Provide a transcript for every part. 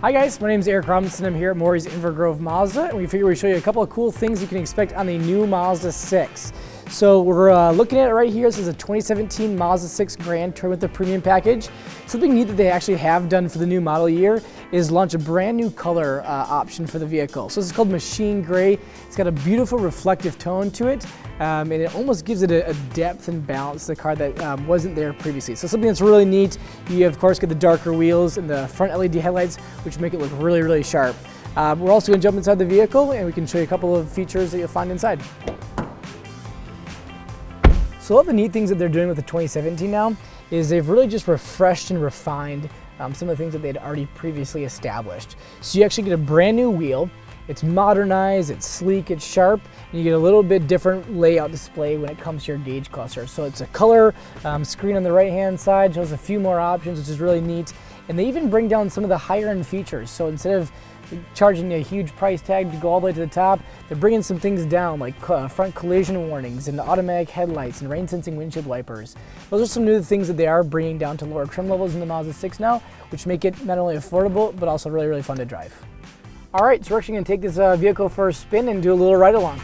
Hi guys, my name is Eric Robinson. I'm here at Morrie's in Grove Mazda, and we figure we'd show you a couple of cool things you can expect on the new Mazda 6. So we're looking at it right here. This is a 2017 Mazda 6 Grand Touring with the premium package. Something neat that they actually have done for the new model year is launch a brand new color option for the vehicle. So this is called Machine Gray. It's got a beautiful reflective tone to it, and it almost gives it a depth and balance to the car that wasn't there previously. So something that's really neat. You of course get the darker wheels and the front LED headlights, which make it look really, really sharp. We're also going to jump inside the vehicle and we can show you a couple of features that you'll find inside. So all the neat things that they're doing with the 2017 now is they've really just refreshed and refined some of the things that they'd already previously established. So you actually get a brand new wheel. It's modernized, it's sleek, it's sharp, and you get a little bit different layout display when it comes to your gauge cluster. So it's a color screen on the right-hand side, shows a few more options, which is really neat. And they even bring down some of the higher-end features. So instead of charging a huge price tag to go all the way to the top, they're bringing some things down like front collision warnings and automatic headlights and rain-sensing windshield wipers. Those are some new things that they are bringing down to lower trim levels in the Mazda 6 now, which make it not only affordable, but also really, really fun to drive. All right, so we're actually going to take this vehicle for a spin and do a little ride-along.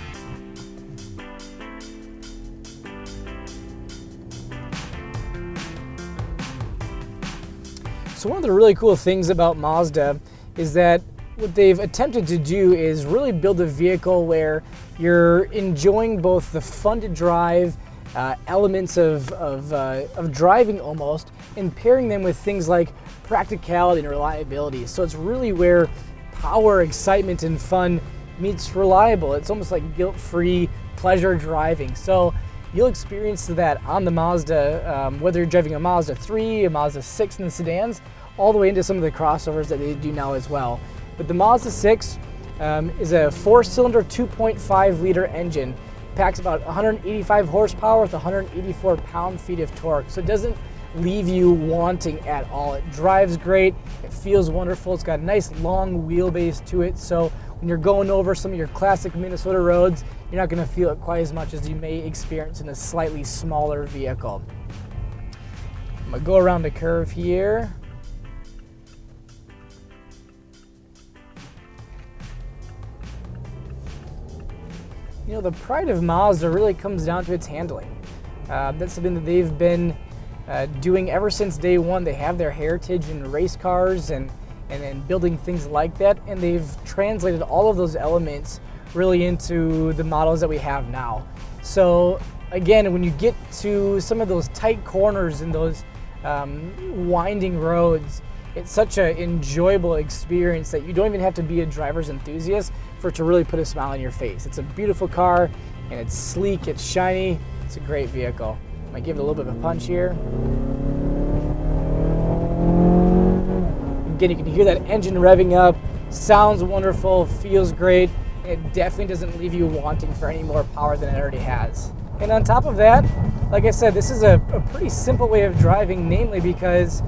So one of the really cool things about Mazda is that what they've attempted to do is really build a vehicle where you're enjoying both the fun to drive elements of driving almost, and pairing them with things like practicality and reliability. So it's really where power, excitement, and fun meets reliable. It's almost like guilt-free pleasure driving. So you'll experience that on the Mazda, whether you're driving a Mazda 3, a Mazda 6 in the sedans, all the way into some of the crossovers that they do now as well. But the Mazda 6 is a 4-cylinder 2.5-liter engine. Packs about 185 horsepower with 184 pound-feet of torque. So it doesn't leave you wanting at all. It drives great, it feels wonderful, it's got a nice long wheelbase to it, so when you're going over some of your classic Minnesota roads, you're not going to feel it quite as much as you may experience in a slightly smaller vehicle. I'm going to go around the curve here. You know, the pride of Mazda really comes down to its handling. That's something that they've been doing ever since day one. They have their heritage in race cars and building things like that, and they've translated all of those elements really into the models that we have now. So again, when you get to some of those tight corners and those winding roads, it's such an enjoyable experience that you don't even have to be a driver's enthusiast for it to really put a smile on your face. It's a beautiful car, and it's sleek, it's shiny, it's a great vehicle. Might give it a little bit of a punch here. Again, you can hear that engine revving up, sounds wonderful, feels great. It definitely doesn't leave you wanting for any more power than it already has. And on top of that, like I said, this is a pretty simple way of driving, namely because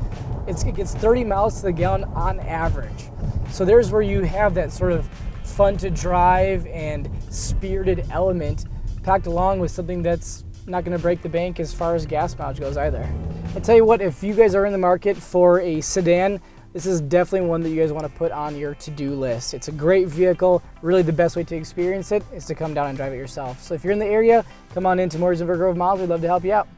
it gets 30 miles to the gallon on average. So there's where you have that sort of fun to drive and spirited element packed along with something that's not going to break the bank as far as gas mileage goes either. I'll tell you what, if you guys are in the market for a sedan, this is definitely one that you guys want to put on your to-do list. It's a great vehicle. Really the best way to experience it is to come down and drive it yourself. So if you're in the area, come on in to Morrie's in Grove Mazda. We'd love to help you out.